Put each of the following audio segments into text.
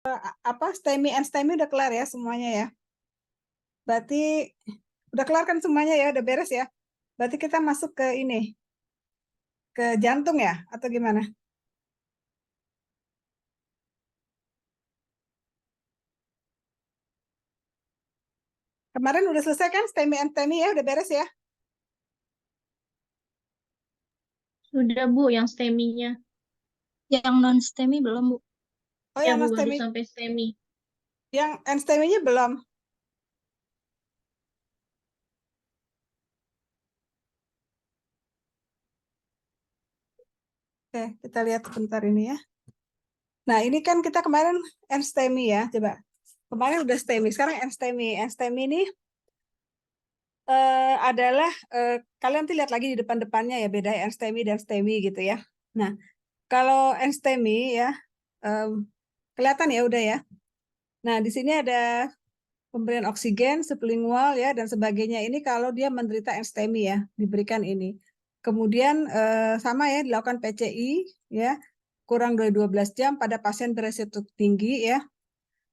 STEMI and STEMI udah kelar ya semuanya ya. Berarti udah kelar kan semuanya ya, udah beres ya. Berarti kita masuk ke ini, ke jantung ya, atau gimana? Kemarin udah selesai kan STEMI and STEMI ya, udah beres ya? Sudah Bu, yang STEMI-nya. Yang non STEMI belum, Bu. Oh, Ya yang Bu, non baru STEMI, sampai STEMI. yang STEMI-nya belum. Oke, kita lihat sebentar ini ya. Nah, ini kan kita kemarin STEMI ya, coba. Kemarin udah STEMI, sekarang STEMI. STEMI ini adalah kalian nanti lihat lagi di depan-depannya ya, beda STEMI dan STEMI gitu ya. Nah, kalau STEMI ya, kelihatan ya udah ya. Nah, di sini ada pemberian oksigen, sublingual ya, dan sebagainya. Ini kalau dia menderita STEMI ya, diberikan ini. Kemudian sama ya, dilakukan PCI ya, kurang dari 12 jam pada pasien beresiko tinggi ya.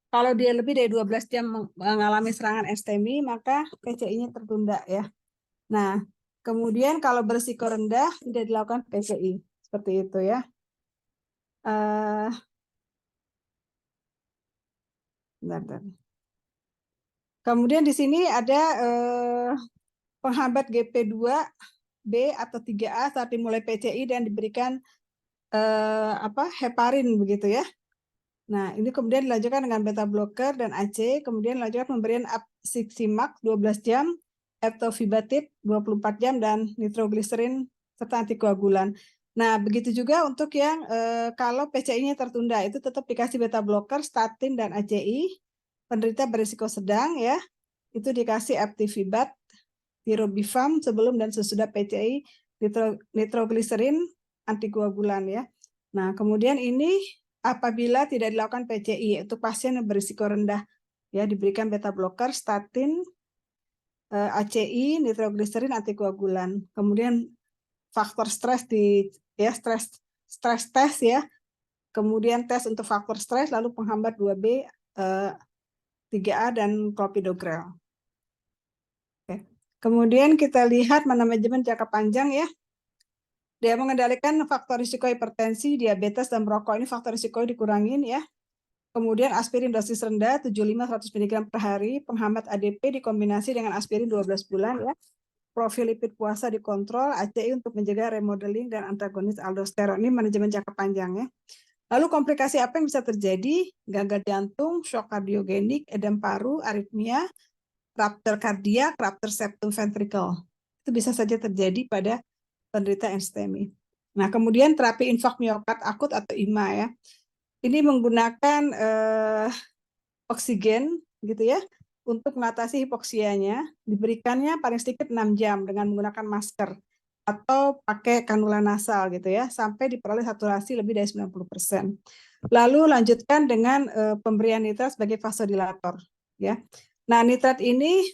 Kalau dia lebih dari 12 jam mengalami serangan STEMI, maka PCI-nya tertunda ya. Nah, kemudian kalau berisiko rendah, tidak dilakukan PCI. Seperti itu ya. Bentar. Kemudian di sini ada penghambat GP2B atau 3A saat dimulai PCI dan diberikan heparin begitu ya. Nah, ini kemudian dilanjutkan dengan beta blocker dan AC, kemudian dilanjutkan pemberian Apixaban 12 jam, etofibatid 24 jam dan nitrogliserin serta antikoagulan. Nah, begitu juga untuk yang kalau PCI-nya tertunda itu tetap dikasih beta blocker, statin dan ACI. Penderita berisiko sedang ya, itu dikasih Aptifibat, tirobifam sebelum dan sesudah PCI, nitrogliserin, antikoagulan ya. Nah, kemudian ini apabila tidak dilakukan PCI, yaitu pasien yang berisiko rendah, ya diberikan beta blocker, statin, ACI, nitrogliserin, antikoagulan. Kemudian faktor stres ya stres tes ya. Kemudian tes untuk faktor stres, lalu penghambat 2B, 3A dan clopidogrel. Kemudian kita lihat manajemen jangka panjang ya. Dia mengendalikan faktor risiko hipertensi, diabetes, dan merokok. Ini faktor risiko dikurangin ya. Kemudian aspirin dosis rendah 75-100 mg per hari, penghambat ADP dikombinasi dengan aspirin 12 bulan ya. Profil lipid puasa dikontrol, ACI untuk menjaga remodeling dan antagonis aldosteron. Ini manajemen jangka panjang ya. Lalu komplikasi apa yang bisa terjadi? Gagal jantung, shock kardiogenik, edem paru, aritmia, rupture kardiak, rupture septum ventricle. Itu bisa saja terjadi pada penderita STEMI. Nah, kemudian terapi infak miokard akut atau IMA ya. Ini menggunakan oksigen gitu ya untuk mengatasi hipoksianya, diberikannya paling sedikit 6 jam dengan menggunakan masker atau pakai kanula nasal gitu ya sampai diperoleh saturasi lebih dari 90%. Lalu lanjutkan dengan pemberian nitrat sebagai vasodilator ya. Nah, nitrat ini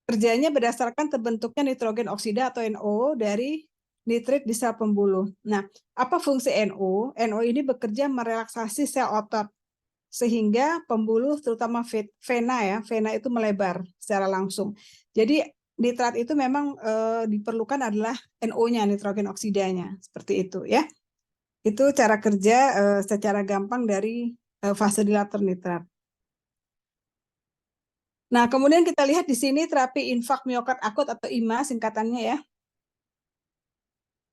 kerjanya berdasarkan terbentuknya nitrogen oksida atau NO dari nitrit di sel pembuluh. Nah, apa fungsi NO? NO ini bekerja merelaksasi sel otot sehingga pembuluh terutama vena ya, vena itu melebar secara langsung. Jadi nitrat itu memang diperlukan adalah NO-nya, nitrogen oksidanya, seperti itu ya. Itu cara kerja secara gampang dari vasodilator nitrat. Nah, kemudian kita lihat di sini terapi infak miokard akut atau IMA singkatannya ya.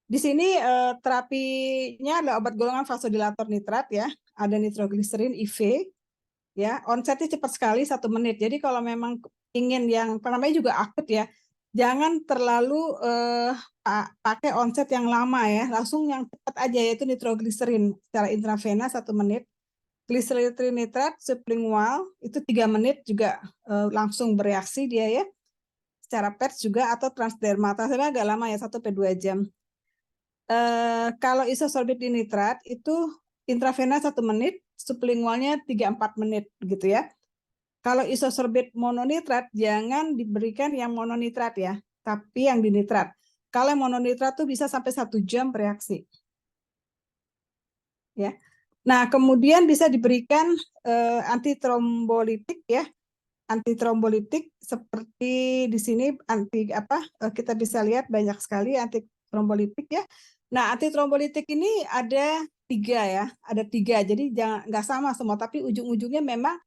Di sini terapinya adalah obat golongan vasodilator nitrat ya, ada nitrogliserin IV ya, onsetnya cepat sekali 1 menit. Jadi kalau memang ingin yang namanya juga akut ya, jangan terlalu pakai onset yang lama ya, langsung yang cepat aja yaitu nitrogliserin secara intravena 1 menit. Glycerin nitrat sublingual itu 3 menit juga langsung bereaksi dia ya. Secara PET juga atau transdermal. Transdermal agak lama ya 1-2 jam. Kalau isosorbit dinitrat itu intravena 1 menit, sublingualnya 3-4 menit gitu ya. Kalau isosorbit mononitrat jangan diberikan yang mononitrat ya, tapi yang dinitrat. Kalau yang mononitrat tuh bisa sampai 1 jam bereaksi. Ya. Nah, kemudian bisa diberikan antitроmbolitik ya. Antitроmbolitik seperti di sini kita bisa lihat banyak sekali antitроmbolitik ya. Nah, antitроmbolitik ini ada 3 ya, ada 3. Jadi nggak sama semua, tapi ujung-ujungnya memang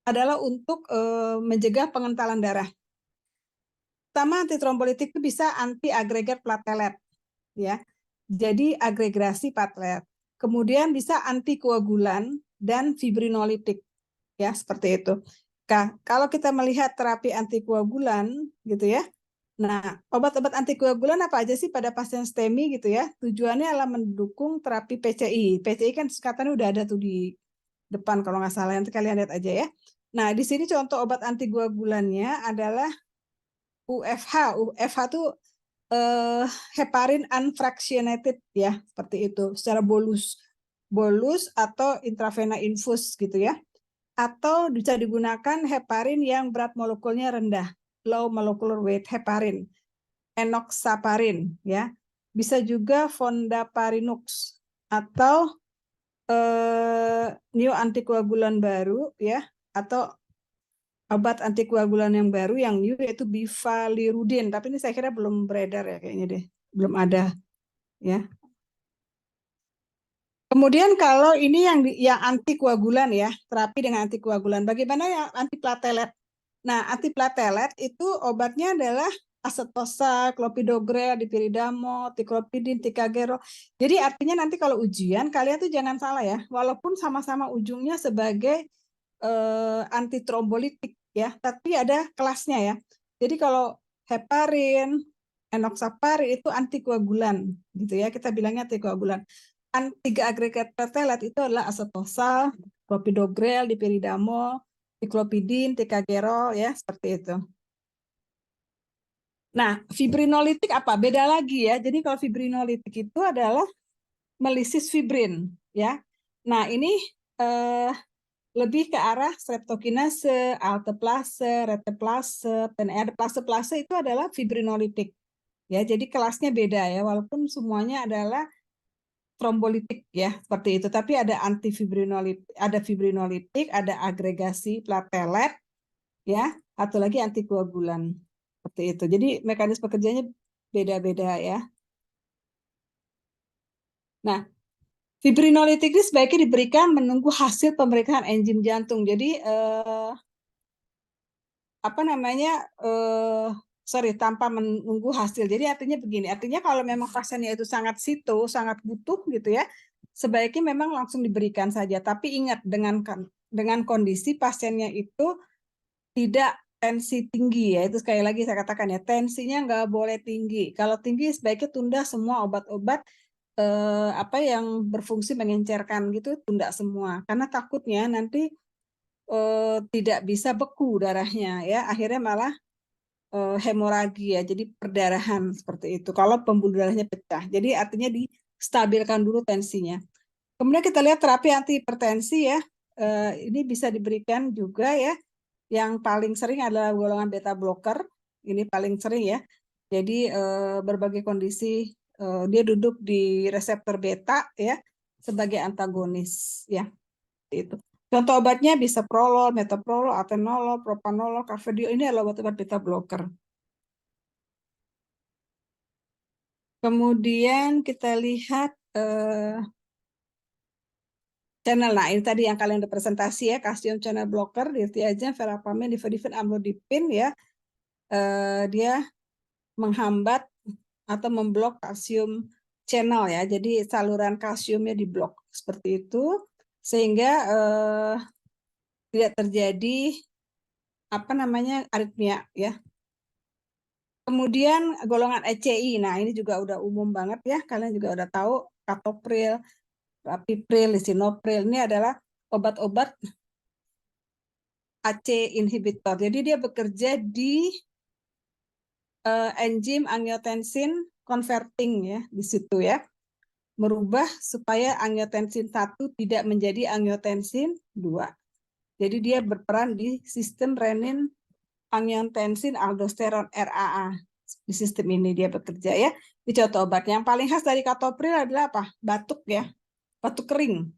adalah untuk mencegah pengentalan darah. Pertama, antitроmbolitik itu bisa anti agregat platelet ya. Jadi agregasi platelet. Kemudian bisa antikoagulan dan fibrinolitik ya, seperti itu. Kalau kita melihat terapi antikoagulan gitu ya. Nah, obat-obat antikoagulan apa aja sih pada pasien STEMI gitu ya? Tujuannya adalah mendukung terapi PCI. PCI kan katanya udah ada tuh di depan kalau nggak salah, nanti kalian lihat aja ya. Nah, di sini contoh obat antikoagulannya adalah UFH. UFH itu heparin unfractionated ya, seperti itu, secara bolus atau intravena infus gitu ya. Atau bisa digunakan heparin yang berat molekulnya rendah, low molecular weight heparin, enoxaparin ya. Bisa juga fondaparinux atau new antikoagulan baru ya, atau obat antikoagulan yang baru yang new yaitu bifalirudin, tapi ini saya kira belum beredar ya kayaknya deh, belum ada ya. Kemudian kalau ini yang antikoagulan ya, terapi dengan antikoagulan. Bagaimana yang antiplatelet? Nah, antiplatelet itu obatnya adalah asetosa, clopidogrel, dipiridamo, ticlopidin, ticagero. Jadi artinya nanti kalau ujian kalian tuh jangan salah ya, walaupun sama-sama ujungnya sebagai antitrombolitik ya, tapi ada kelasnya ya. Jadi kalau heparin, enoxaparin itu antikoagulan gitu ya, kita bilangnya antikoagulan. 3 agregat platelet itu adalah asetosa, clopidogrel, dipiridamo, ticlopidin, ticagero ya, seperti itu. Nah, fibrinolitik apa? Beda lagi ya. Jadi kalau fibrinolitik itu adalah melisis fibrin ya. Nah, ini lebih ke arah streptokinase, alteplase, reteplase, dan plase itu adalah fibrinolitik. Ya, jadi kelasnya beda ya, walaupun semuanya adalah trombolitik ya, seperti itu. Tapi ada fibrinolitik, ada agregasi platelet ya, atau lagi antikoagulan. Seperti itu. Jadi mekanisme kerjanya beda-beda ya. Nah, fibrinolitik ini sebaiknya diberikan menunggu hasil pemeriksaan enzim jantung. Jadi tanpa menunggu hasil. Jadi artinya begini, artinya kalau memang pasiennya itu sangat sangat butuh gitu ya, sebaiknya memang langsung diberikan saja. Tapi ingat dengan kondisi pasiennya itu tidak tensi tinggi ya, itu sekali lagi saya katakan ya, tensinya nggak boleh tinggi. Kalau tinggi sebaiknya tunda semua obat-obat yang berfungsi mengencerkan gitu, tunda semua. Karena takutnya nanti tidak bisa beku darahnya ya, akhirnya malah hemoragi ya, jadi perdarahan seperti itu kalau pembuluh darahnya pecah. Jadi artinya distabilkan dulu tensinya. Kemudian kita lihat terapi antihipertensi ya, ini bisa diberikan juga ya. Yang paling sering adalah golongan beta blocker, ini paling sering ya. Jadi berbagai kondisi dia duduk di reseptor beta ya sebagai antagonis ya. Itu. Contoh obatnya bisa prolol, metoprolol, atenolol, propanolol, carvedilol. Ini adalah obat-obat beta blocker. Kemudian kita lihat channel. Nah, ini tadi yang kalian udah presentasi ya, kalsium channel blocker, diltiazem, verapamil, nifedipin, amlodipin ya. Dia menghambat atau memblok kalsium channel ya. Jadi saluran kalsiumnya diblok seperti itu sehingga tidak terjadi aritmia ya. Kemudian golongan ECI. Nah, ini juga udah umum banget ya. Kalian juga udah tahu captopril, rapipril, lisinopril. Ini adalah obat-obat AC inhibitor. Jadi dia bekerja di enzim angiotensin converting ya di situ ya. Merubah supaya angiotensin 1 tidak menjadi angiotensin 2. Jadi dia berperan di sistem renin angiotensin aldosteron RAA. Di sistem ini dia bekerja ya. Di contoh obat yang paling khas dari captopril adalah apa? Batuk ya. Batuk kering.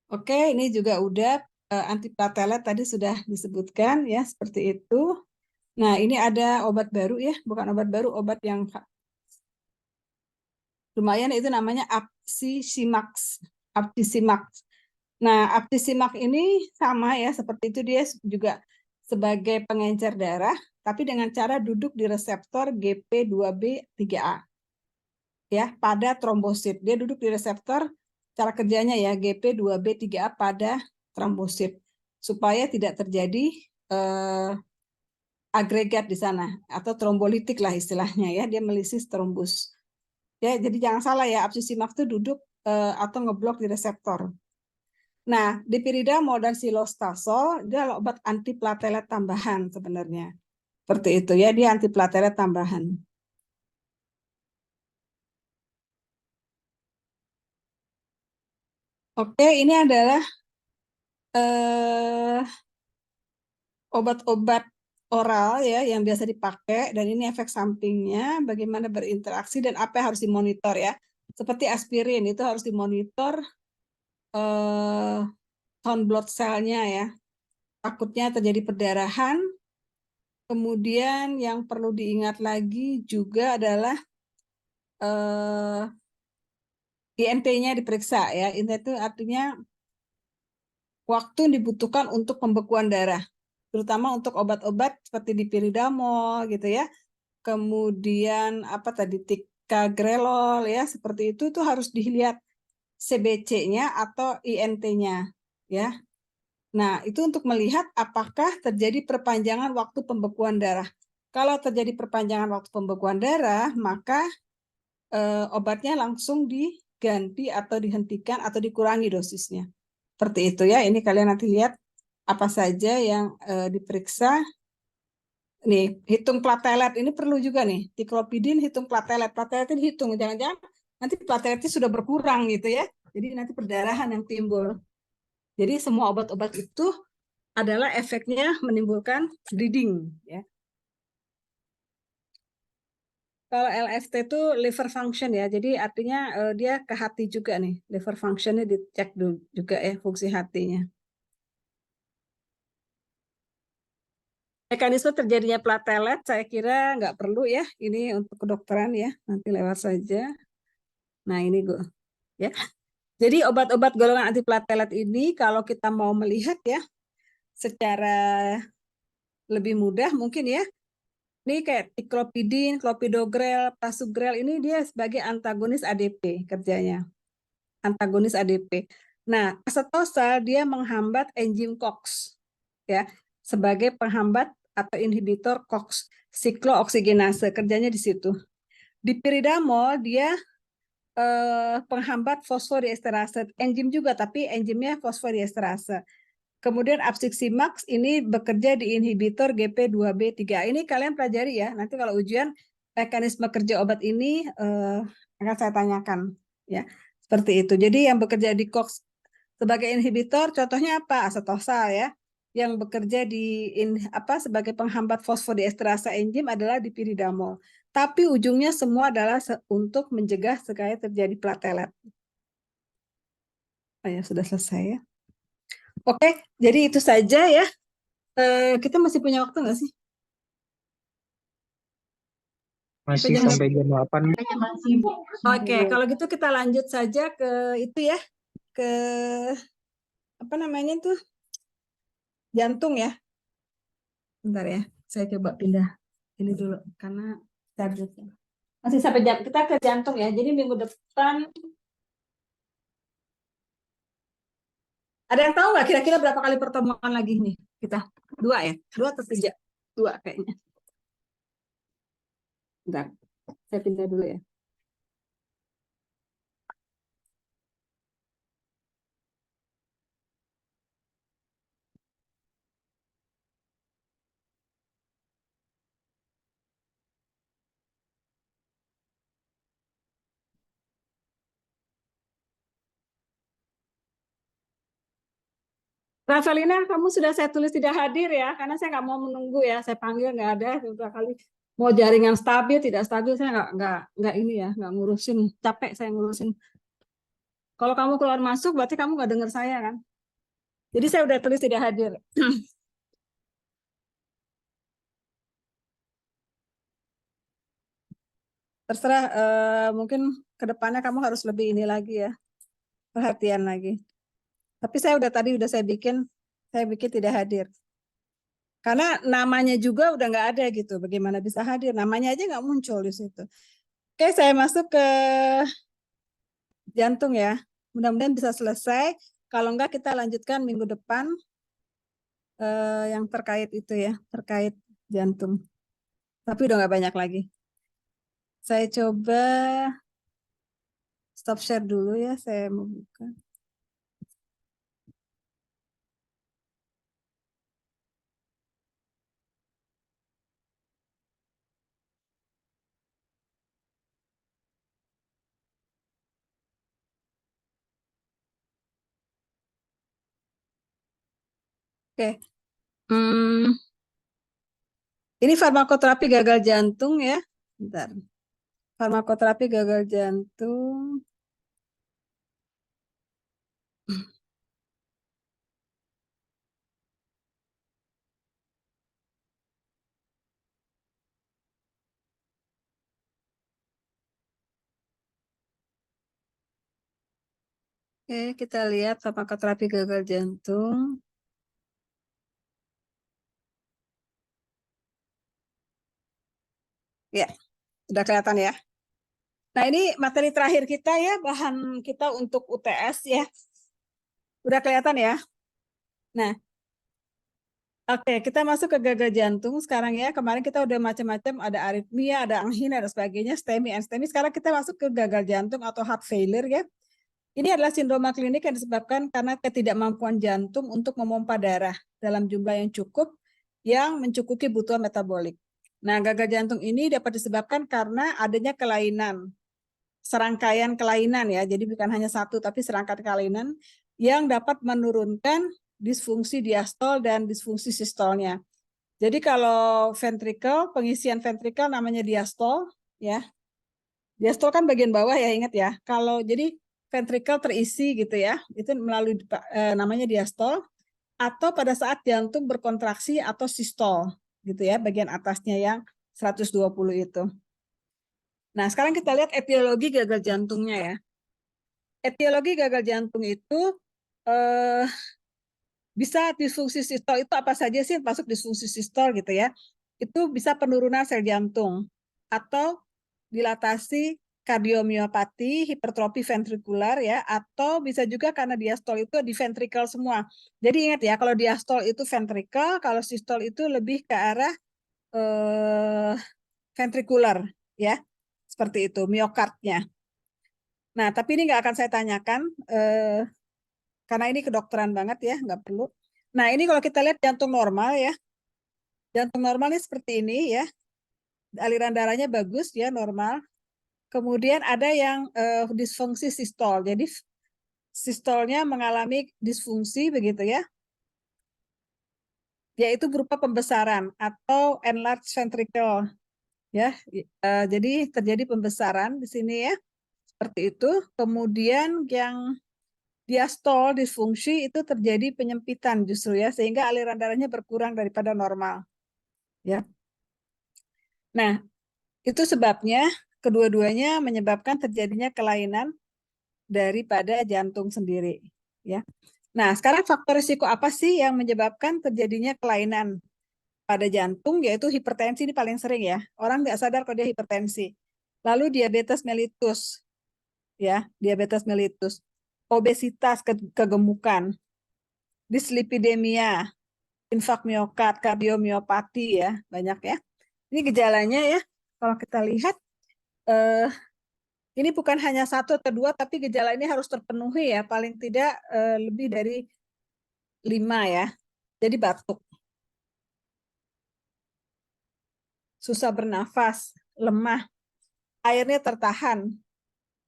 Oke, ini juga udah antiplatelet tadi sudah disebutkan ya, seperti itu. Nah, ini ada obat baru ya, bukan obat baru, obat yang lumayan, itu namanya Aptisimax. Aptisimax. Nah, Aptisimax ini sama ya, seperti itu, dia juga sebagai pengencer darah, tapi dengan cara duduk di reseptor GP2B3A ya pada trombosit. Dia duduk di reseptor, cara kerjanya ya GP2B3A pada trombosit supaya tidak terjadi agregat di sana atau trombolitik lah istilahnya ya, dia melisis trombus. Ya, jadi jangan salah ya, Aptisimax itu duduk atau ngeblok di reseptor. Nah, dipiridamol dan silostasol dia adalah obat antiplatelet tambahan sebenarnya. Seperti itu ya, dia antiplatelet tambahan. Oke, ini adalah obat-obat oral ya yang biasa dipakai, dan ini efek sampingnya, bagaimana berinteraksi dan apa yang harus dimonitor ya. Seperti aspirin itu harus dimonitor tone blood cell-nya ya. Takutnya terjadi perdarahan. Kemudian yang perlu diingat lagi juga adalah INT-nya diperiksa ya. INT itu artinya waktu yang dibutuhkan untuk pembekuan darah, terutama untuk obat-obat seperti dipiridamol gitu ya. Kemudian apa tadi, ticagrelol ya, seperti itu tuh harus dilihat CBC-nya atau INT-nya ya. Nah, itu untuk melihat apakah terjadi perpanjangan waktu pembekuan darah. Kalau terjadi perpanjangan waktu pembekuan darah, maka obatnya langsung diganti atau dihentikan atau dikurangi dosisnya. Seperti itu ya. Ini kalian nanti lihat apa saja yang diperiksa. Nih, hitung platelet ini perlu juga nih. Tiklopidin hitung platelet. Platelet itu dihitung. Jangan-jangan nanti plateletnya sudah berkurang gitu ya. Jadi nanti perdarahan yang timbul. Jadi semua obat-obat itu adalah efeknya menimbulkan bleeding ya. Kalau LFT itu liver function ya, jadi artinya dia ke hati juga nih, liver functionnya dicek juga ya, fungsi hatinya. Mekanisme terjadinya platelet saya kira nggak perlu ya, ini untuk kedokteran ya, nanti lewat saja. Nah ini gue ya. Jadi obat-obat golongan antiplatelet ini kalau kita mau melihat ya secara lebih mudah mungkin ya, ini kayak tiklopidin, clopidogrel, prasugrel, ini dia sebagai antagonis ADP kerjanya. Antagonis ADP. Nah, acetosal dia menghambat enzim COX ya, sebagai penghambat atau inhibitor COX, siklooksigenase, kerjanya di situ. Dipiridamol dia penghambat fosfodiesterase, enzim juga tapi enzimnya fosfodiesterase. Kemudian Apsiximax ini bekerja di inhibitor GP2B3. Ini kalian pelajari ya. Nanti kalau ujian mekanisme kerja obat ini akan saya tanyakan ya. Seperti itu. Jadi yang bekerja di COX sebagai inhibitor contohnya apa? Acetosal ya. Yang bekerja di sebagai penghambat fosfodiesterase enzim adalah dipiridamol. Tapi ujungnya semua adalah untuk mencegah supaya terjadi platelet. Oh ya, sudah selesai ya. Oke, jadi itu saja ya. Kita masih punya waktu nggak sih? Masih sampai jam 8. Oke, kalau gitu kita lanjut saja ke itu ya, ke apa namanya tuh, jantung ya. Bentar ya, saya coba pindah ini dulu karena masih sampai kita ke jantung ya. Jadi minggu depan ada yang tahu nggak kira-kira berapa kali pertemuan lagi nih kita? 2 ya? 2 atau 3? 2 kayaknya. Bentar, saya pindah dulu ya. Ravelina, kamu sudah saya tulis tidak hadir ya, karena saya nggak mau menunggu ya. Saya panggil nggak ada, beberapa kali mau jaringan stabil, tidak stabil, saya nggak ini ya, nggak ngurusin, capek saya ngurusin. Kalau kamu keluar masuk, berarti kamu nggak dengar saya kan? Jadi saya udah tulis tidak hadir. Terserah, mungkin kedepannya kamu harus lebih ini lagi ya, perhatian lagi. Tapi saya udah saya bikin tidak hadir. Karena namanya juga udah nggak ada gitu. Bagaimana bisa hadir? Namanya aja nggak muncul di situ. Oke, saya masuk ke jantung ya. Mudah-mudahan bisa selesai. Kalau enggak kita lanjutkan minggu depan yang terkait itu ya, terkait jantung. Tapi udah nggak banyak lagi. Saya coba stop share dulu ya, saya mau buka. Oke. Ini farmakoterapi gagal jantung ya. Bentar. Farmakoterapi gagal jantung. Oke, kita lihat farmakoterapi gagal jantung. Ya, sudah kelihatan ya. Nah, ini materi terakhir kita ya, bahan kita untuk UTS ya. Udah kelihatan ya. Nah, oke, kita masuk ke gagal jantung sekarang ya. Kemarin kita udah macam-macam, ada aritmia, ada angina, dan sebagainya, STEMI, STEMI. Sekarang kita masuk ke gagal jantung atau heart failure ya. Ini adalah sindroma klinik yang disebabkan karena ketidakmampuan jantung untuk memompa darah dalam jumlah yang cukup yang mencukupi kebutuhan metabolik. Nah, gagal jantung ini dapat disebabkan karena adanya kelainan, serangkaian kelainan ya. Jadi bukan hanya satu, tapi serangkaian kelainan yang dapat menurunkan disfungsi diastol dan disfungsi sistolnya. Jadi kalau ventricle, pengisian ventricle namanya diastol ya. Diastol kan bagian bawah ya, ingat ya. Kalau jadi ventricle terisi gitu ya, itu melalui namanya diastol, atau pada saat jantung berkontraksi atau sistol gitu ya, bagian atasnya yang 120 itu. Nah, sekarang kita lihat etiologi gagal jantungnya ya. Etiologi gagal jantung itu bisa disfungsi sistol itu apa saja sih masuk disfungsi sistol gitu ya. Itu bisa penurunan sel jantung atau dilatasi kardiomiopati, hipertrofi ventrikular ya, atau bisa juga karena diastol itu di ventricle semua. Jadi ingat ya, kalau diastol itu ventricle, kalau sistol itu lebih ke arah ventrikular ya, seperti itu, miokardnya. Nah, tapi ini nggak akan saya tanyakan karena ini kedokteran banget ya, nggak perlu. Nah, ini kalau kita lihat jantung normal ya, jantung normalnya seperti ini ya, aliran darahnya bagus ya, normal. Kemudian ada yang disfungsi sistol. Jadi sistolnya mengalami disfungsi begitu ya. Yaitu berupa pembesaran atau enlarged ventricle. Ya, jadi terjadi pembesaran di sini ya. Seperti itu. Kemudian yang diastol disfungsi itu terjadi penyempitan justru ya, sehingga aliran darahnya berkurang daripada normal. Ya. Nah, itu sebabnya kedua-duanya menyebabkan terjadinya kelainan daripada jantung sendiri ya. Nah, sekarang faktor risiko apa sih yang menyebabkan terjadinya kelainan pada jantung, yaitu hipertensi ini paling sering ya. Orang nggak sadar kalau dia hipertensi. Lalu diabetes mellitus ya, diabetes mellitus. Obesitas, kegemukan, dislipidemia, infak miokard, kardiomiopati ya, banyak ya. Ini gejalanya ya, kalau kita lihat ini bukan hanya satu atau dua, tapi gejala ini harus terpenuhi ya, paling tidak lebih dari 5 ya. Jadi batuk, susah bernafas, lemah, airnya tertahan,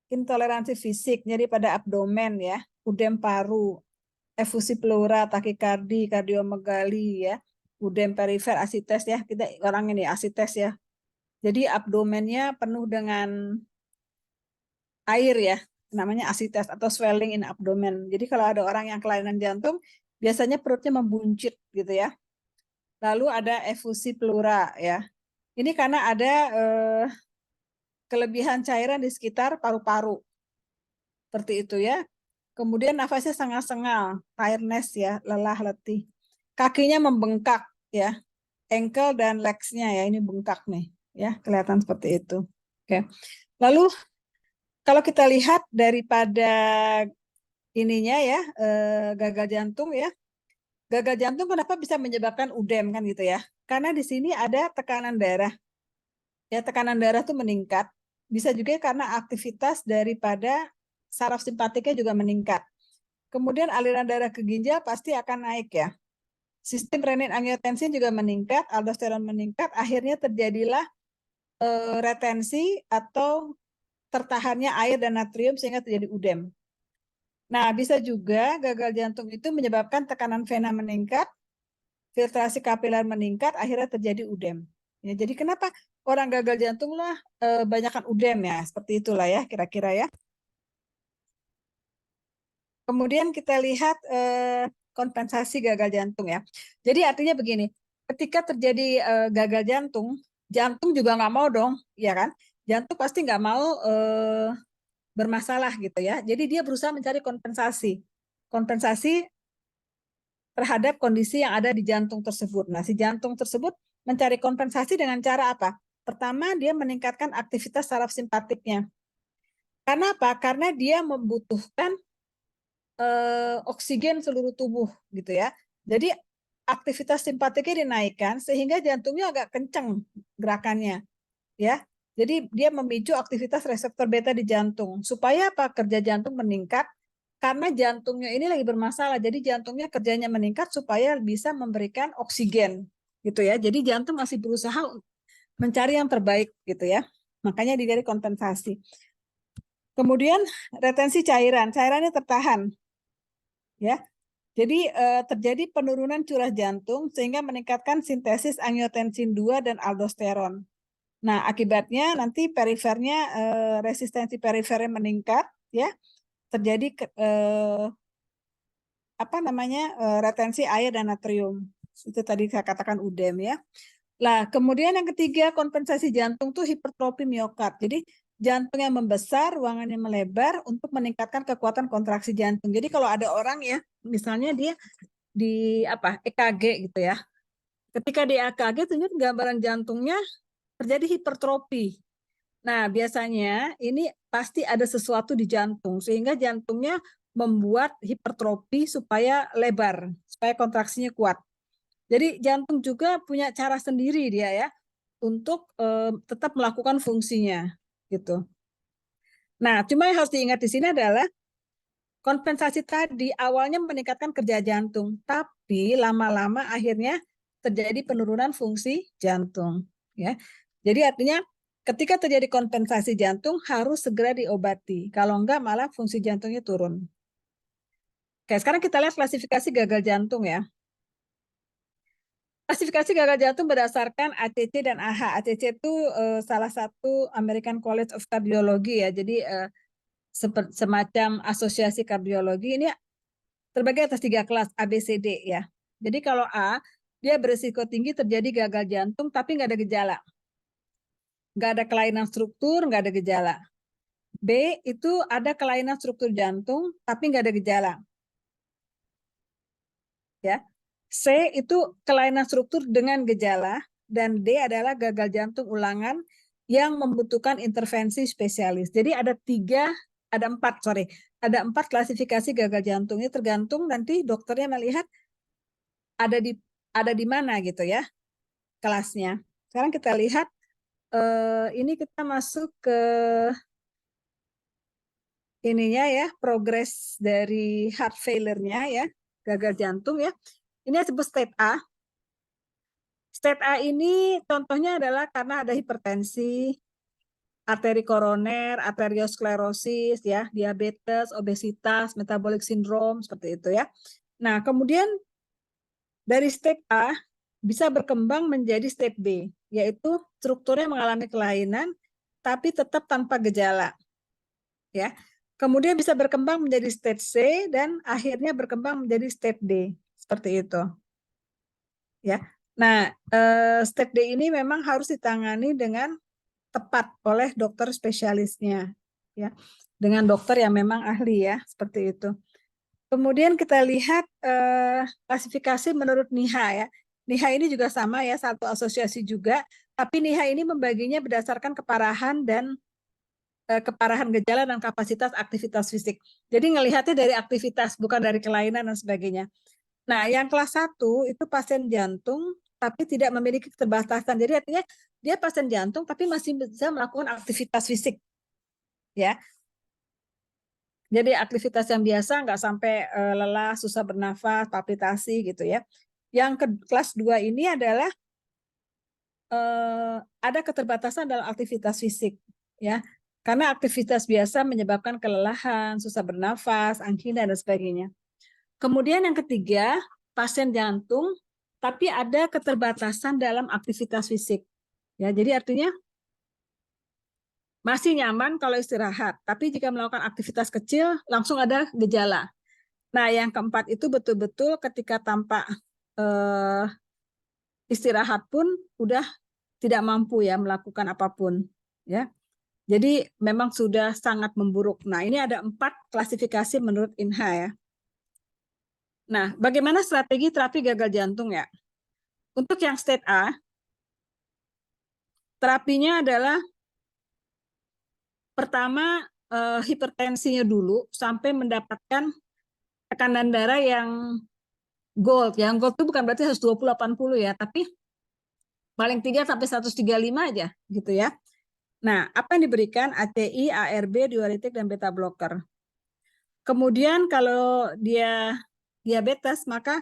intoleransi fisik, nyeri pada abdomen ya, udem paru, efusi pleura, takikardi, kardiomegali ya, udem perifer, asites ya, kita orang ini asites ya. Jadi abdomennya penuh dengan air ya, namanya asites atau swelling in abdomen. Jadi kalau ada orang yang kelainan jantung, biasanya perutnya membuncit gitu ya. Lalu ada efusi pleura ya. Ini karena ada kelebihan cairan di sekitar paru-paru. Seperti itu ya. Kemudian nafasnya sengal-sengal, tiredness ya, lelah, letih. Kakinya membengkak ya. Ankle dan legs-nya ya, ini bengkak nih ya, kelihatan seperti itu. Oke. Lalu kalau kita lihat daripada ininya ya, gagal jantung ya. Gagal jantung kenapa bisa menyebabkan UDEM kan gitu ya? Karena di sini ada tekanan darah. Ya, tekanan darah tuh meningkat. Bisa juga karena aktivitas daripada saraf simpatiknya juga meningkat. Kemudian aliran darah ke ginjal pasti akan naik ya. Sistem renin-angiotensin juga meningkat, aldosteron meningkat, akhirnya terjadilah retensi atau tertahannya air dan natrium sehingga terjadi UDEM. Nah, bisa juga gagal jantung itu menyebabkan tekanan vena meningkat, filtrasi kapiler meningkat, akhirnya terjadi UDEM. Ya, jadi kenapa orang gagal jantung lah banyakkan UDEM ya, seperti itulah ya kira-kira ya. Kemudian kita lihat kompensasi gagal jantung ya. Jadi artinya begini, ketika terjadi gagal jantung, jantung juga nggak mau dong, ya kan? Jantung pasti nggak mau bermasalah gitu ya. Jadi dia berusaha mencari kompensasi terhadap kondisi yang ada di jantung tersebut. Nah, si jantung tersebut mencari kompensasi dengan cara apa? Pertama, dia meningkatkan aktivitas saraf simpatiknya. Karena apa? Karena dia membutuhkan oksigen seluruh tubuh gitu ya. Jadi aktivitas simpatiknya dinaikkan sehingga jantungnya agak kencang gerakannya ya. Jadi dia memicu aktivitas reseptor beta di jantung supaya apa? Kerja jantung meningkat karena jantungnya ini lagi bermasalah. Jadi jantungnya kerjanya meningkat supaya bisa memberikan oksigen gitu ya. Jadi jantung masih berusaha mencari yang terbaik gitu ya. Makanya dicari kompensasi. Kemudian retensi cairannya tertahan ya. Jadi terjadi penurunan curah jantung sehingga meningkatkan sintesis angiotensin 2 dan aldosteron. Nah, akibatnya nanti perifernya resistensi perifernya meningkat ya. Terjadi retensi air dan natrium. Itu tadi saya katakan UDEM ya. Lah, kemudian yang ketiga kompensasi jantung tuh hipertrofi miokard. Jadi jantungnya membesar, ruangannya melebar untuk meningkatkan kekuatan kontraksi jantung. Jadi kalau ada orang ya, misalnya dia di EKG gitu ya. Ketika di EKG tunjuk gambaran jantungnya terjadi hipertrofi. Nah, biasanya ini pasti ada sesuatu di jantung sehingga jantungnya membuat hipertrofi supaya lebar, supaya kontraksinya kuat. Jadi jantung juga punya cara sendiri dia ya untuk tetap melakukan fungsinya gitu. Nah, cuma yang harus diingat di sini adalah kompensasi tadi awalnya meningkatkan kerja jantung, tapi lama-lama akhirnya terjadi penurunan fungsi jantung ya. Jadi artinya ketika terjadi kompensasi jantung harus segera diobati. Kalau enggak malah fungsi jantungnya turun. Oke, sekarang kita lihat klasifikasi gagal jantung ya. Klasifikasi gagal jantung berdasarkan ACC dan AH. ACC itu salah satu American College of Cardiology ya. Jadi semacam asosiasi kardiologi. Ini terbagi atas 3 kelas ABCD ya. Jadi kalau A, dia berisiko tinggi terjadi gagal jantung tapi nggak ada gejala. Nggak ada kelainan struktur, nggak ada gejala. B itu ada kelainan struktur jantung tapi nggak ada gejala. Ya. C itu kelainan struktur dengan gejala, dan D adalah gagal jantung ulangan yang membutuhkan intervensi spesialis. Jadi ada 4 klasifikasi gagal jantung. Ini tergantung nanti dokternya melihat ada di mana gitu ya kelasnya. Sekarang kita lihat ini kita masuk ke ininya ya, progres dari heart failure-nya ya, gagal jantung ya. Ini disebut state A. State A ini contohnya adalah karena ada hipertensi, arteri koroner, arteriosklerosis, ya, diabetes, obesitas, metabolic syndrome, seperti itu ya. Nah, kemudian dari state A bisa berkembang menjadi state B, yaitu strukturnya mengalami kelainan, tapi tetap tanpa gejala. Ya, Kemudian bisa berkembang menjadi stage C dan akhirnya berkembang menjadi stage D. Seperti itu. Ya. Nah, stage D ini memang harus ditangani dengan tepat oleh dokter spesialisnya, ya, dengan dokter yang memang ahli, ya, seperti itu. Kemudian kita lihat klasifikasi menurut NIHA, ya. NIHA ini juga sama, ya, satu asosiasi juga, tapi NIHA ini membaginya berdasarkan keparahan dan keparahan gejala dan kapasitas aktivitas fisik. Jadi ngelihatnya dari aktivitas, bukan dari kelainan dan sebagainya. Nah, yang kelas 1 itu pasien jantung tapi tidak memiliki keterbatasan. Jadi artinya dia pasien jantung tapi masih bisa melakukan aktivitas fisik. Ya. Jadi aktivitas yang biasa, nggak sampai lelah, susah bernafas, palpitasi gitu ya. Yang kelas 2 ini adalah ada keterbatasan dalam aktivitas fisik, ya. Karena aktivitas biasa menyebabkan kelelahan, susah bernafas, angina dan sebagainya. Kemudian yang ketiga, pasien jantung tapi ada keterbatasan dalam aktivitas fisik. Ya, jadi artinya masih nyaman kalau istirahat, tapi jika melakukan aktivitas kecil langsung ada gejala. Nah, yang keempat itu betul-betul ketika tampak istirahat pun udah tidak mampu ya melakukan apapun, ya. Jadi memang sudah sangat memburuk. Nah, ini ada 4 klasifikasi menurut INHA, ya. Nah, bagaimana strategi terapi gagal jantung, ya? Untuk yang state A, terapinya adalah pertama hipertensinya dulu sampai mendapatkan tekanan darah yang gold. Yang gold itu bukan berarti 120/80 ya, tapi paling 3 sampai 135 aja gitu ya. Nah, apa yang diberikan? ACI, ARB, diuretik, dan beta blocker. Kemudian kalau dia diabetes, maka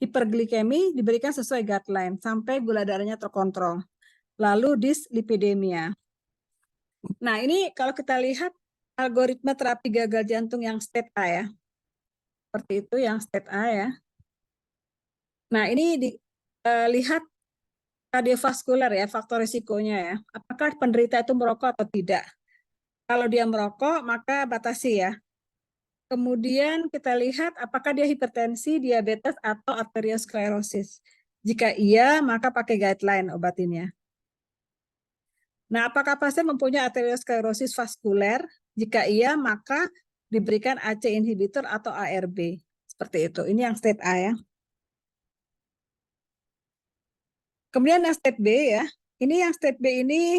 hiperglikemi diberikan sesuai guideline sampai gula darahnya terkontrol. Lalu dislipidemia. Nah, ini kalau kita lihat algoritma terapi gagal jantung yang state A, ya. Seperti itu yang state A, ya. Nah, ini lihat kardiovaskular, ya, faktor risikonya, ya. Apakah penderita itu merokok atau tidak? Kalau dia merokok, maka batasi, ya. Kemudian kita lihat apakah dia hipertensi, diabetes, atau arteriosklerosis. Jika iya, maka pakai guideline obatinnya. Nah, apakah pasien mempunyai arteriosklerosis vaskuler? Jika iya, maka diberikan AC inhibitor atau ARB. Seperti itu. Ini yang state A, ya. Kemudian yang state B, ya. Ini yang state B ini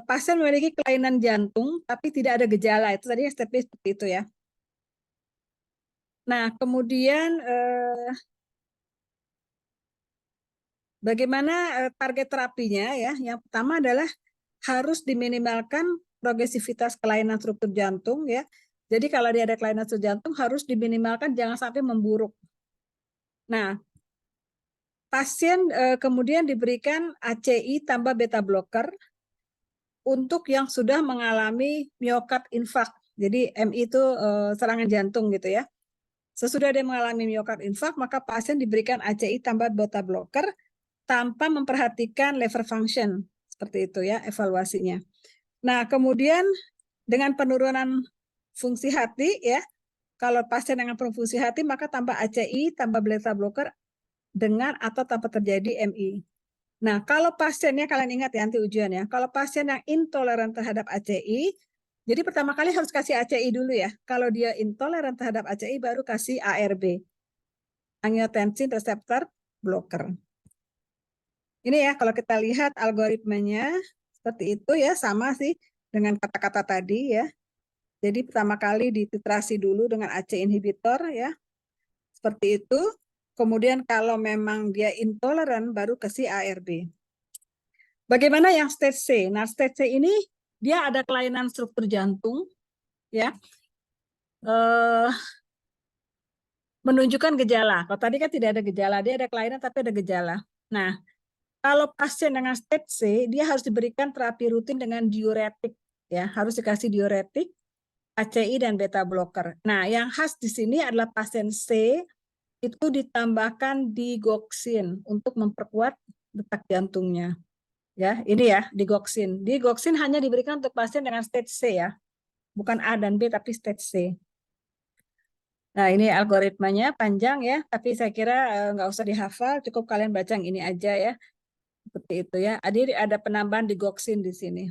pasien memiliki kelainan jantung tapi tidak ada gejala. Itu tadi yang state B seperti itu, ya. Nah, kemudian bagaimana target terapinya, ya? Yang pertama adalah harus diminimalkan progresivitas kelainan struktur jantung, ya. Jadi kalau dia ada kelainan struktur jantung harus diminimalkan, jangan sampai memburuk. Nah, pasien kemudian diberikan ACI tambah beta blocker untuk yang sudah mengalami miokard infarct. Jadi MI itu serangan jantung gitu ya. Sesudah dia mengalami miokard infarct, maka pasien diberikan ACI tambah beta blocker tanpa memperhatikan liver function. Seperti itu ya evaluasinya. Nah, kemudian dengan penurunan fungsi hati, ya, kalau pasien dengan fungsi hati maka tambah ACI, tambah beta blocker dengan atau tanpa terjadi MI. Nah, kalau pasiennya, kalian ingat ya nanti ujian ya, kalau pasien yang intoleran terhadap ACI, jadi pertama kali harus kasih ACI dulu ya. Kalau dia intoleran terhadap ACI baru kasih ARB, angiotensin receptor blocker. Ini ya, kalau kita lihat algoritmanya seperti itu ya, sama sih dengan kata-kata tadi ya. Jadi pertama kali dititrasi dulu dengan AC inhibitor ya. Seperti itu. Kemudian kalau memang dia intoleran baru kasih ARB. Bagaimana yang stage C? Nah, stage C ini dia ada kelainan struktur jantung ya. Menunjukkan gejala. Kalau tadi kan tidak ada gejala, dia ada kelainan tapi ada gejala. Nah, kalau pasien dengan stage C, dia harus diberikan terapi rutin dengan diuretik, ya, harus dikasih diuretik, ACI dan beta blocker. Nah, yang khas di sini adalah pasien C itu ditambahkan digoxin untuk memperkuat detak jantungnya. Ya, ini ya, digoxin. Digoxin hanya diberikan untuk pasien dengan stage C ya. Bukan A dan B tapi stage C. Nah, ini algoritmanya panjang ya, tapi saya kira nggak usah dihafal, cukup kalian baca yang ini aja ya. Seperti itu ya. Ada penambahan digoxin di sini.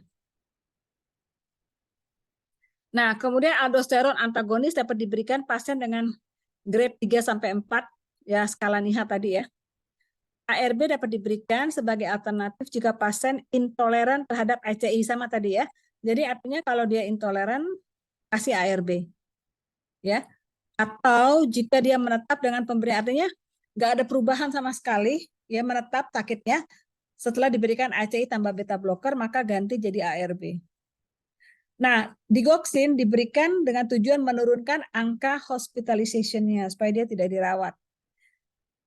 Nah, kemudian aldosteron antagonis dapat diberikan pasien dengan grade 3 sampai 4 ya, skala NIHA tadi ya. ARB dapat diberikan sebagai alternatif jika pasien intoleran terhadap ACI sama tadi ya. Jadi artinya kalau dia intoleran kasih ARB. Ya. Atau jika dia menetap dengan pemberian, artinya nggak ada perubahan sama sekali, ya menetap sakitnya setelah diberikan ACI tambah beta blocker maka ganti jadi ARB. Nah, digoxin diberikan dengan tujuan menurunkan angka hospitalization-nya supaya dia tidak dirawat.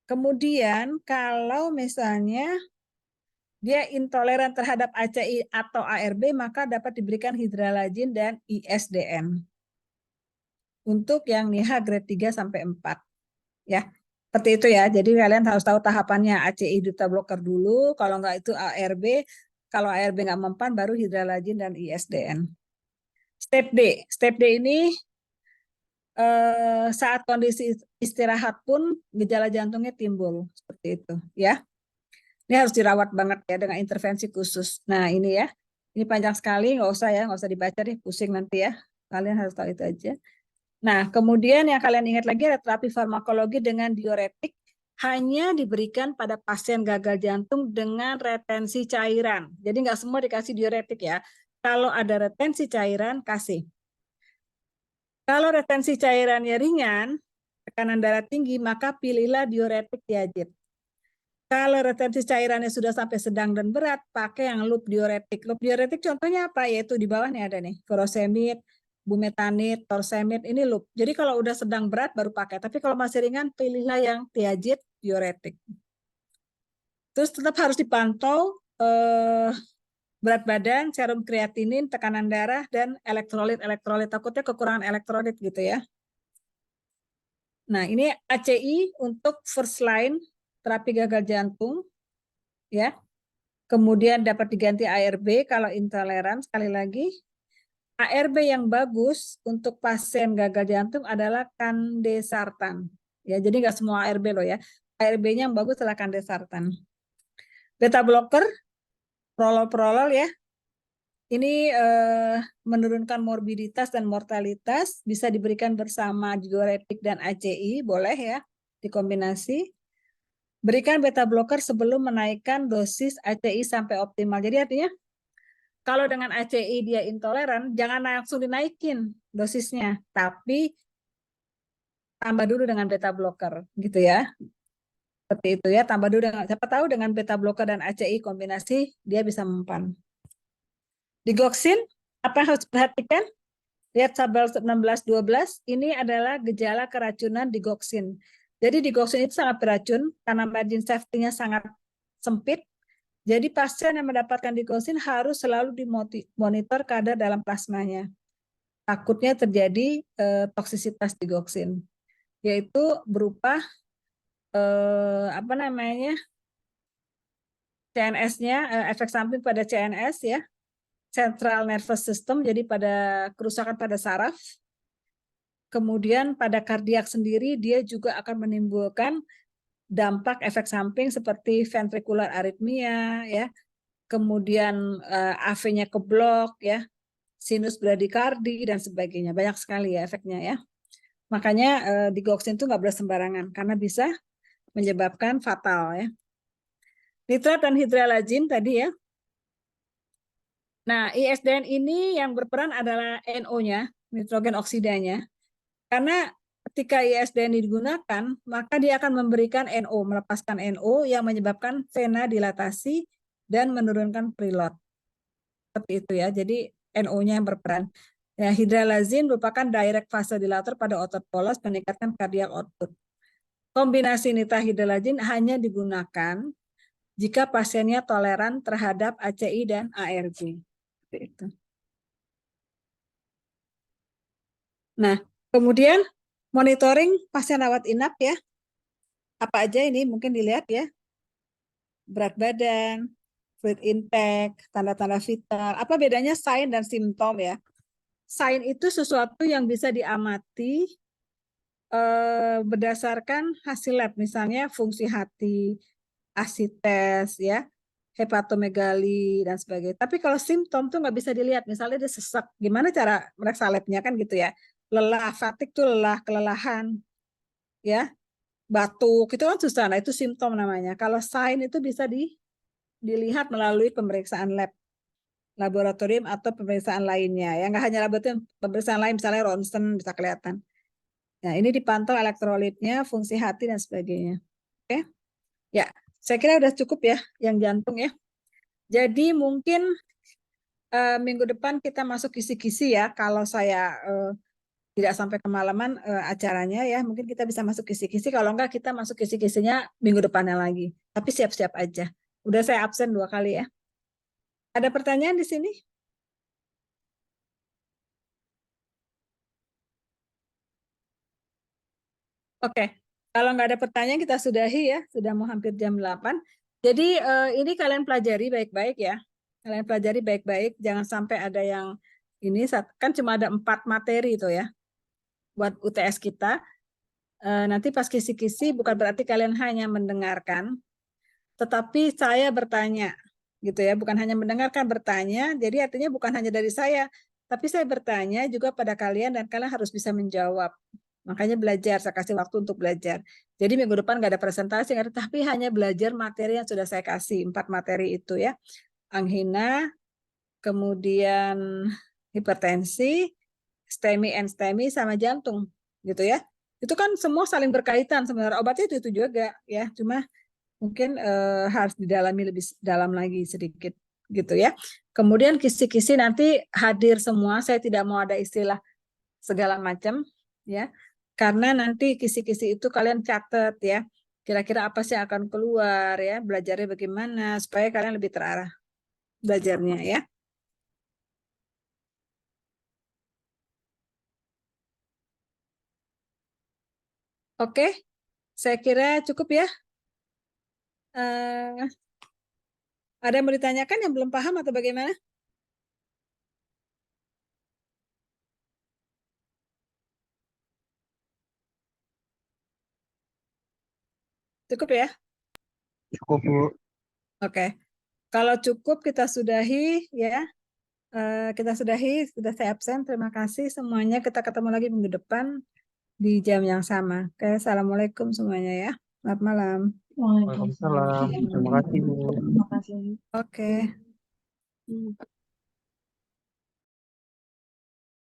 Kemudian kalau misalnya dia intoleran terhadap ACI atau ARB, maka dapat diberikan hidralazin dan ISDN. Untuk yang NIHA grade 3 sampai 4. Ya, seperti itu ya. Jadi kalian harus tahu tahapannya. ACI beta blocker dulu, kalau enggak itu ARB. Kalau ARB enggak mempan baru hidralazin dan ISDN. Step D. Step D ini saat kondisi istirahat pun gejala jantungnya timbul seperti itu ya. Ini harus dirawat banget ya dengan intervensi khusus. Nah ini ya, ini panjang sekali, nggak usah ya, nggak usah dibaca deh, pusing nanti ya. Kalian harus tahu itu aja. Nah kemudian yang kalian ingat lagi ada terapi farmakologi dengan diuretik hanya diberikan pada pasien gagal jantung dengan retensi cairan. Jadi nggak semua dikasih diuretik ya. Kalau ada retensi cairan kasih. Kalau retensi cairannya ringan, tekanan darah tinggi, maka pilihlah diuretik diazid. Kalau retensi cairannya sudah sampai sedang dan berat, pakai yang loop diuretik. Loop diuretik contohnya apa? Yaitu di bawah nih ada nih, furosemid, bumetanid, torsemid, ini loop. Jadi kalau udah sedang berat baru pakai. Tapi kalau masih ringan, pilihlah yang diazid diuretik. Terus tetap harus dipantau berat badan, serum kreatinin, tekanan darah, dan elektrolit. Takutnya kekurangan elektrolit gitu ya. Nah, ini ACI untuk first line terapi gagal jantung, ya. Kemudian dapat diganti ARB kalau intoleran. Sekali lagi, ARB yang bagus untuk pasien gagal jantung adalah kandesartan. Ya, jadi nggak semua ARB loh ya. ARB-nya yang bagus adalah kandesartan. Beta blocker, prolol ya. Ini menurunkan morbiditas dan mortalitas, bisa diberikan bersama diuretik dan ACI, boleh ya, dikombinasi. Berikan beta blocker sebelum menaikkan dosis ACI sampai optimal. Jadi artinya, kalau dengan ACI dia intoleran, jangan langsung dinaikin dosisnya, tapi tambah dulu dengan beta blocker, gitu ya. Seperti itu ya, tambah dulu dengan, siapa tahu dengan beta blocker dan ACI kombinasi, dia bisa mempan. Digoxin, apa yang harus diperhatikan? Lihat tabel 16-12, ini adalah gejala keracunan digoxin. Jadi digoxin itu sangat beracun karena margin safety-nya sangat sempit. Jadi pasien yang mendapatkan digoxin harus selalu dimonitor kadar dalam plasmanya. Takutnya terjadi toksisitas digoxin, yaitu berupa CNS-nya, efek samping pada CNS ya. Central nervous system, jadi pada kerusakan pada saraf. Kemudian pada kardiak sendiri dia juga akan menimbulkan dampak efek samping seperti ventricular arrhythmia ya. Kemudian AV-nya keblok ya. Sinus bradikardi dan sebagainya. Banyak sekali ya efeknya ya. Makanya digoxin itu nggak boleh sembarangan karena bisa menyebabkan fatal ya. Nitrat dan hidralazin tadi ya. Nah, ISDN ini yang berperan adalah NO-nya, nitrogen oksidanya. Karena ketika ISDN digunakan, maka dia akan memberikan NO, melepaskan NO yang menyebabkan venadilatasi dan menurunkan preload. Seperti itu ya, jadi NO-nya yang berperan. Ya, hidralazin merupakan direct vasodilator pada otot polos meningkatkan cardiac output. Kombinasi nitahidralazin hanya digunakan jika pasiennya toleran terhadap ACI dan ARB. Itu. Nah, kemudian monitoring pasien rawat inap ya. Apa aja ini mungkin dilihat ya. Berat badan, fluid intake, tanda-tanda vital. Apa bedanya sign dan simptom ya? Sign itu sesuatu yang bisa diamati berdasarkan hasil lab, misalnya fungsi hati, asites, ya, hepatomegali dan sebagainya. Tapi kalau simptom tuh nggak bisa dilihat, misalnya dia sesak, gimana cara meriksa labnya kan gitu ya? Lelah, fatigue tuh lelah, kelelahan, ya, batuk itu kan susah. Nah itu simptom namanya. Kalau sign itu bisa dilihat melalui pemeriksaan lab, laboratorium atau pemeriksaan lainnya. Ya nggak hanya laboratorium, pemeriksaan lain misalnya ronsen bisa kelihatan. Nah, ini dipantau elektrolitnya, fungsi hati dan sebagainya. Oke. Ya, saya kira udah cukup ya yang jantung ya. Jadi mungkin minggu depan kita masuk kisi-kisi ya. Kalau saya tidak sampai kemalaman acaranya ya, mungkin kita bisa masuk kisi-kisi. Kalau enggak kita masuk kisi-kisinya minggu depannya lagi. Tapi siap-siap aja. Udah saya absen 2 kali ya. Ada pertanyaan di sini? Oke, kalau nggak ada pertanyaan kita sudahi ya, sudah mau hampir jam 8. Jadi ini kalian pelajari baik-baik ya. Kalian pelajari baik-baik, jangan sampai ada yang ini, kan cuma ada 4 materi itu ya, buat UTS kita. Nanti pas kisi-kisi bukan berarti kalian hanya mendengarkan, tetapi saya bertanya, gitu ya, bukan hanya mendengarkan, bertanya, jadi artinya bukan hanya dari saya, tapi saya bertanya juga pada kalian dan kalian harus bisa menjawab. Makanya belajar, saya kasih waktu untuk belajar. Jadi minggu depan nggak ada presentasi, tapi hanya belajar materi yang sudah saya kasih, 4 materi itu ya. Anghina, kemudian hipertensi, STEMI, NSTEMI, sama jantung, gitu ya. Itu kan semua saling berkaitan sebenarnya. Obatnya itu juga ya, cuma mungkin harus didalami lebih dalam lagi sedikit, gitu ya. Kemudian kisi-kisi nanti hadir semua, saya tidak mau ada istilah segala macam, ya. Karena nanti kisi-kisi itu kalian catat ya, kira-kira apa sih yang akan keluar ya, belajarnya bagaimana, supaya kalian lebih terarah belajarnya ya. Oke, saya kira cukup ya. Ada yang mau ditanyakan yang belum paham atau bagaimana? Cukup ya? Cukup, Bu. Oke. Kalau cukup kita sudahi ya. Kita sudahi, sudah saya absen. Terima kasih semuanya. Kita ketemu lagi minggu depan di jam yang sama. Oke, assalamualaikum semuanya ya. Selamat malam. Waalaikumsalam. Terima kasih, Bu. Terima kasih. Oke.